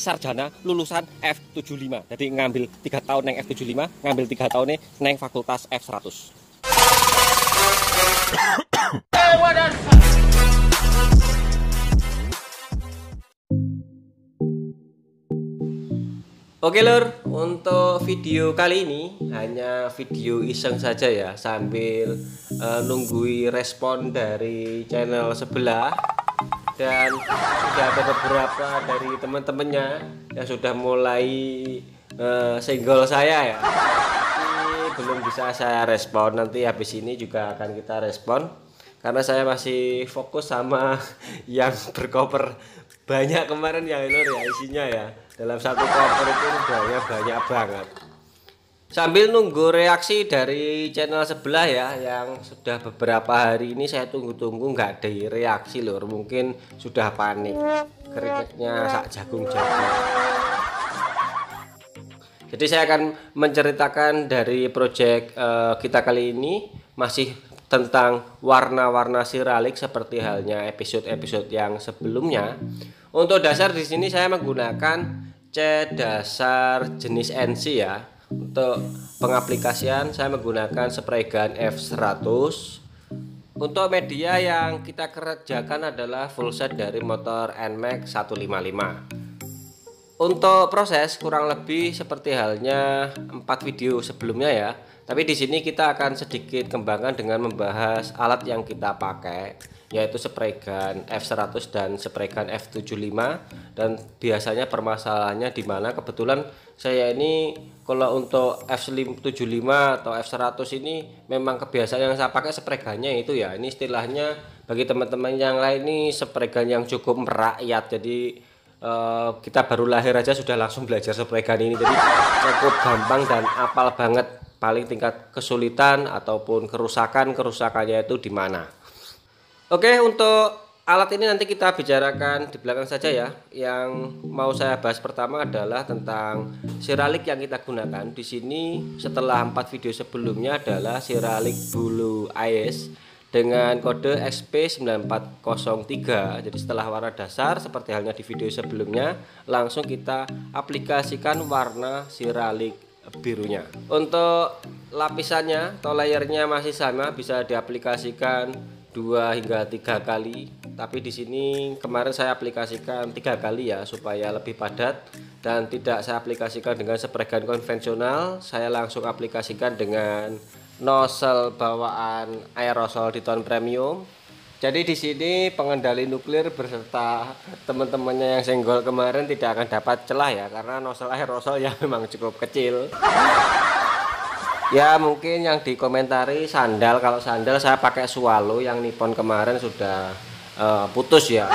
sarjana lulusan F75. Jadi ngambil 3 tahun neng F75, ngambil 3 tahun neng fakultas F100. Oke lur, untuk video kali ini hanya video iseng saja ya, sambil nunggui respon dari channel sebelah. Dan sudah ada beberapa dari teman-temannya yang sudah mulai senggol saya ya. Tapi belum bisa saya respon, nanti habis ini juga akan kita respon. Karena saya masih fokus sama yang berkoper banyak kemarin ya lur ya, isinya ya. Dalam satu koper itu banyak banget. Sambil nunggu reaksi dari channel sebelah ya, yang sudah beberapa hari ini saya tunggu-tunggu nggak ada reaksi lur. Mungkin sudah panik, keringetnya sak jagung-jagung. Jadi saya akan menceritakan dari project kita kali ini masih tentang warna-warna siralik seperti halnya episode-episode yang sebelumnya. Untuk dasar di sini saya menggunakan cat dasar jenis NC ya. Untuk pengaplikasian saya menggunakan spray gun F100. Untuk media yang kita kerjakan adalah full set dari motor NMAX 155. Untuk proses kurang lebih seperti halnya 4 video sebelumnya ya. Tapi di sini kita akan sedikit kembangkan dengan membahas alat yang kita pakai, yaitu spray gun F100 dan spray gun F75. Dan biasanya permasalahannya di mana kebetulan saya ini kalau untuk F75 atau F100 ini memang kebiasaan yang saya pakai spray gunnya itu ya, ini istilahnya bagi teman-teman yang lain ini spray gun yang cukup merakyat. Jadi kita baru lahir aja sudah langsung belajar spray gun ini, jadi cukup gampang dan apal banget. Paling tingkat kesulitan ataupun kerusakannya itu di mana. Oke, untuk alat ini nanti kita bicarakan di belakang saja ya. Yang mau saya bahas pertama adalah tentang siralik yang kita gunakan. Di sini setelah 4 video sebelumnya adalah siralik bulu ice dengan kode XP9403. Jadi setelah warna dasar seperti halnya di video sebelumnya, langsung kita aplikasikan warna siralik birunya. Untuk lapisannya atau layernya masih sama, bisa diaplikasikan 2 hingga 3 kali. Tapi di sini kemarin saya aplikasikan 3 kali ya, supaya lebih padat dan tidak saya aplikasikan dengan spray gun konvensional. Saya langsung aplikasikan dengan nozzle bawaan aerosol Diton Premium. Jadi di sini pengendali nuklir beserta teman-temannya yang senggol kemarin tidak akan dapat celah ya, karena nozzle aerosol ya memang cukup kecil. Ya mungkin yang dikomentari sandal, kalau sandal saya pakai Swallow yang Nippon kemarin sudah putus ya,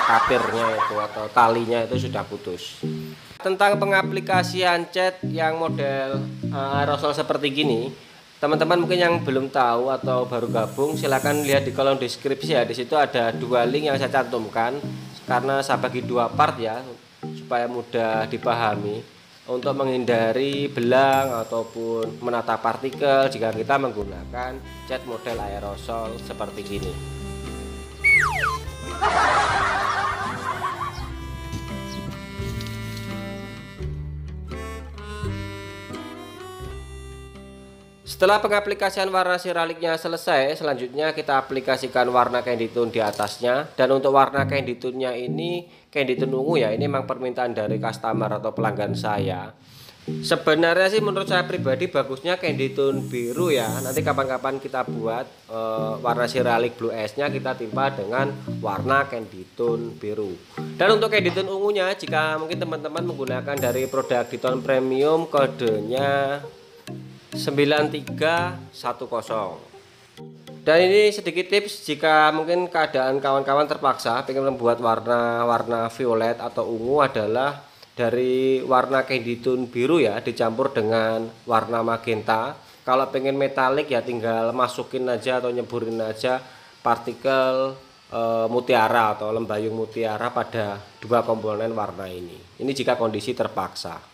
kapirnya itu atau talinya itu sudah putus. Tentang pengaplikasian cat yang model aerosol seperti gini, teman-teman mungkin yang belum tahu atau baru gabung, silahkan lihat di kolom deskripsi ya. Di situ ada 2 link yang saya cantumkan karena saya bagi 2 part ya, supaya mudah dipahami untuk menghindari belang ataupun menata partikel jika kita menggunakan cat model aerosol seperti ini. Setelah pengaplikasian warna siraliknya selesai, selanjutnya kita aplikasikan warna candy tone di atasnya. Dan untuk warna candy tone-nya ini candy tone ungu ya, ini memang permintaan dari customer atau pelanggan saya. Sebenarnya sih menurut saya pribadi bagusnya candy tone biru ya. Nanti kapan-kapan kita buat warna siralik blue ice-nya kita timpa dengan warna candy tone biru. Dan untuk candy tone ungunya, jika mungkin teman-teman menggunakan dari produk Diton Premium, kodenya 9310. Dan ini sedikit tips jika mungkin keadaan kawan-kawan terpaksa ingin membuat warna violet atau ungu, adalah dari warna candy tone biru ya dicampur dengan warna magenta. Kalau pengen metalik ya tinggal masukin aja atau nyeburin aja partikel mutiara atau lembayung mutiara pada 2 komponen warna ini. Ini jika kondisi terpaksa.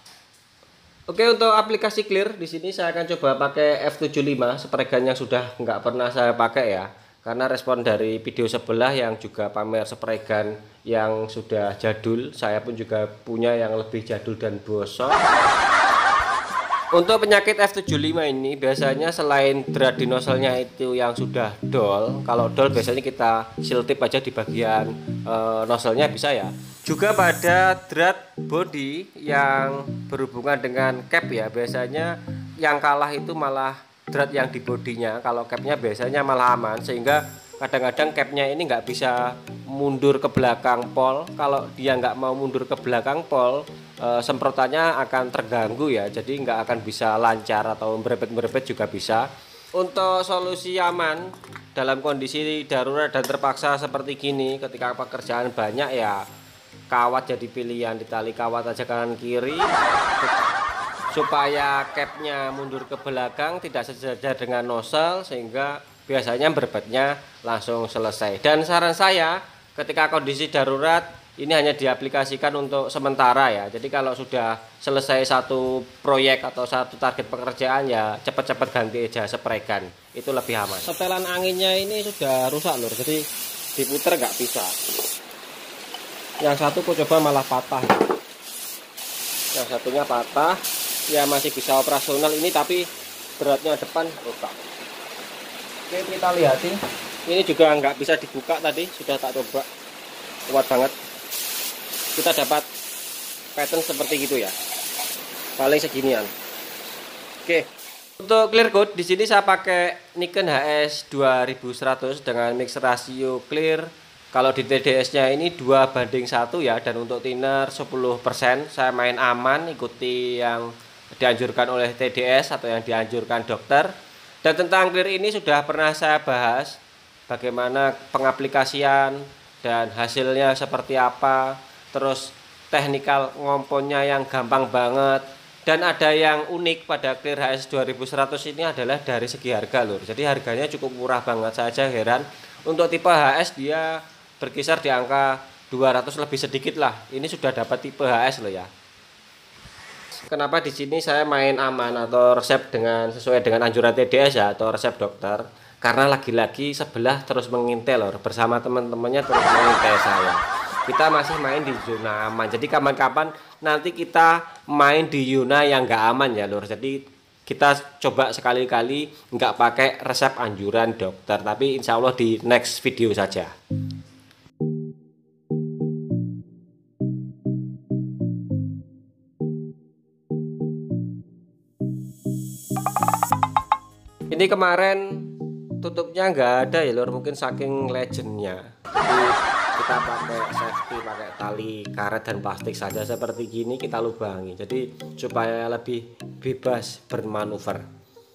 Oke, untuk aplikasi clear di sini saya akan coba pakai F75, spray gun yang sudah nggak pernah saya pakai ya. karena respon dari video sebelah yang juga pamer spray gun yang sudah jadul, saya pun juga punya yang lebih jadul dan bosok. Untuk penyakit F75 ini biasanya selain drat di nozzle-nya itu yang sudah dol, kalau dol biasanya kita seal tip aja di bagian nozzle-nya bisa ya. Juga pada drat body yang berhubungan dengan cap ya, biasanya yang kalah itu malah drat yang di bodinya. Kalau capnya biasanya malah aman, sehingga kadang-kadang capnya ini nggak bisa mundur ke belakang pol. Kalau dia nggak mau mundur ke belakang pol, semprotannya akan terganggu ya, jadi nggak akan bisa lancar atau merebet juga bisa. Untuk solusi aman dalam kondisi darurat dan terpaksa seperti gini, ketika pekerjaan banyak ya kawat jadi pilihan, ditali kawat aja kanan kiri supaya capnya mundur ke belakang tidak sejajar dengan nozzle, sehingga biasanya merebetnya langsung selesai. Dan saran saya ketika kondisi darurat ini hanya diaplikasikan untuk sementara ya. Jadi kalau sudah selesai satu proyek atau satu target pekerjaan ya cepat-cepat ganti aja spray gun. Itu lebih aman. Setelan anginnya ini sudah rusak lur, jadi diputer nggak bisa. Yang satu aku coba malah patah. Yang satunya patah, ya masih bisa operasional ini, tapi beratnya depan rusak. Oke, kita lihatin. Ini juga nggak bisa dibuka tadi, sudah tak coba. Kuat banget. Kita dapat pattern seperti gitu ya, paling seginian. Oke, untuk clear coat di sini saya pakai Nikon HS 2100 dengan mix rasio clear. Kalau di TDS-nya ini 2:1 ya, dan untuk thinner 10%. Saya main aman, ikuti yang dianjurkan oleh TDS atau yang dianjurkan dokter. Dan tentang clear ini sudah pernah saya bahas, bagaimana pengaplikasian dan hasilnya seperti apa. Terus teknikal ngomponnya yang gampang banget, dan ada yang unik pada clear HS 2100 ini adalah dari segi harga lur. Jadi harganya cukup murah banget, saya aja heran. Untuk tipe HS dia berkisar di angka 200 lebih sedikit lah. Ini sudah dapat tipe HS loh ya. Kenapa di sini saya main aman atau resep dengan sesuai dengan anjuran TDS ya, atau resep dokter? Karena lagi-lagi sebelah terus mengintel lor, bersama teman-temannya terus mengintel saya. Kita masih main di zona aman, jadi kapan-kapan nanti kita main di zona yang nggak aman ya lur. Jadi kita coba sekali-kali nggak pakai resep anjuran dokter, tapi insya Allah di next video saja. Ini kemarin tutupnya nggak ada ya lur, mungkin saking legendnya. Kita pakai safety, pakai tali karet dan plastik saja seperti gini kita lubangi, jadi supaya lebih bebas bermanuver.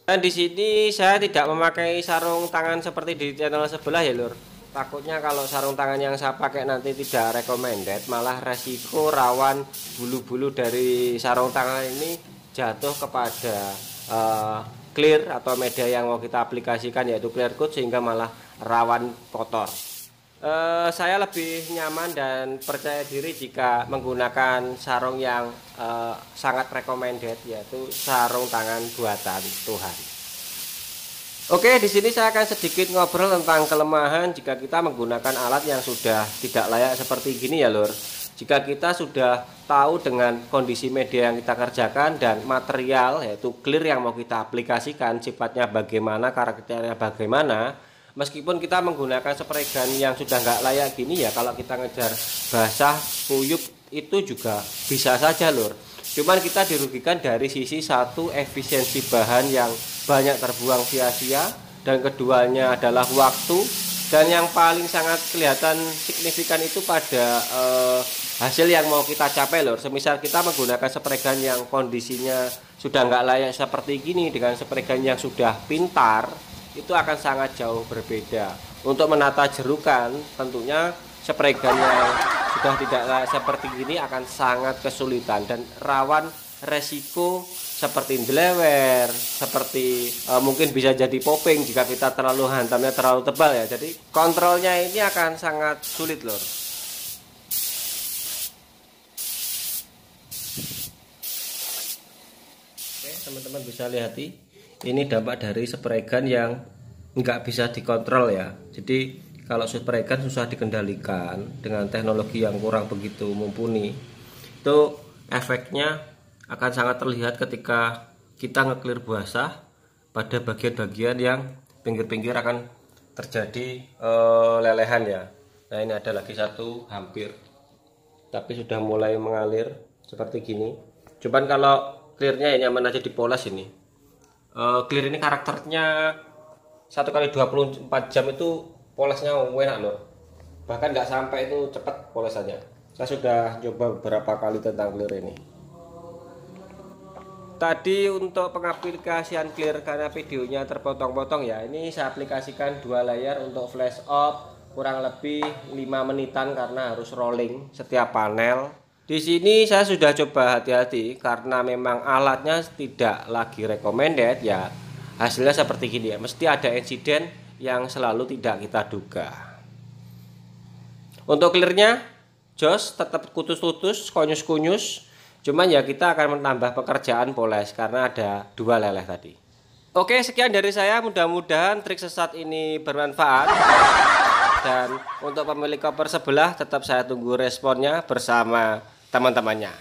Dan di sini saya tidak memakai sarung tangan seperti di channel sebelah ya lur. Takutnya kalau sarung tangan yang saya pakai nanti tidak recommended, malah resiko rawan bulu-bulu dari sarung tangan ini jatuh kepada clear atau media yang mau kita aplikasikan, yaitu clear coat, sehingga malah rawan kotor. Saya lebih nyaman dan percaya diri jika menggunakan sarung yang sangat recommended, yaitu sarung tangan buatan Tuhan. Oke, di sini saya akan sedikit ngobrol tentang kelemahan jika kita menggunakan alat yang sudah tidak layak seperti gini ya lur. Jika kita sudah tahu dengan kondisi media yang kita kerjakan dan material yaitu clear yang mau kita aplikasikan, sifatnya bagaimana, karakternya bagaimana, meskipun kita menggunakan spray gun yang sudah nggak layak gini ya, kalau kita ngejar basah, kuyup itu juga bisa saja lur. Cuman kita dirugikan dari sisi satu, efisiensi bahan yang banyak terbuang sia-sia, dan keduanya adalah waktu, dan yang paling sangat kelihatan signifikan itu pada hasil yang mau kita capai lur. Semisal kita menggunakan spray gun yang kondisinya sudah nggak layak seperti gini dengan spray gun yang sudah pintar, itu akan sangat jauh berbeda. Untuk menata jerukan tentunya spray gun yang sudah tidak layak seperti ini akan sangat kesulitan dan rawan resiko seperti delewer, seperti mungkin bisa jadi popping jika kita terlalu hantamnya terlalu tebal ya. Jadi kontrolnya ini akan sangat sulit lor. Oke, teman-teman bisa lihat ini dampak dari spray gun yang nggak bisa dikontrol ya. Jadi kalau spray gun susah dikendalikan dengan teknologi yang kurang begitu mumpuni. Itu efeknya akan sangat terlihat ketika kita nge-clear basah pada bagian-bagian yang pinggir-pinggir akan terjadi lelehan ya. Nah ini ada lagi satu hampir, tapi sudah mulai mengalir seperti gini. Cuman kalau clearnya ya nyaman aja dipoles ini. Clear ini karakternya 1 kali 24 jam itu polesnya enak loh. Bahkan nggak sampai itu cepat polesannya. Saya sudah coba beberapa kali tentang clear ini. Tadi untuk pengaplikasian clear karena videonya terpotong-potong ya. Ini saya aplikasikan 2 layar untuk flash off kurang lebih 5 menitan karena harus rolling setiap panel. Di sini saya sudah coba hati-hati karena memang alatnya tidak lagi recommended ya. Hasilnya seperti gini ya, mesti ada insiden yang selalu tidak kita duga. Untuk clearnya jos tetap kutus-kutus, konyus-kunyus. Cuman ya kita akan menambah pekerjaan poles karena ada 2 leleh tadi. Oke, sekian dari saya, mudah-mudahan trik sesat ini bermanfaat. Dan untuk pemilik koper sebelah tetap saya tunggu responnya bersama teman-temannya.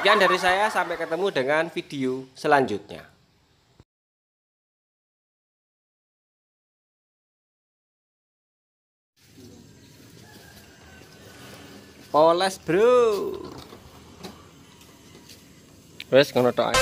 Sekian dari saya, sampai ketemu dengan video selanjutnya. Poles bro. Wes ngono tok ae.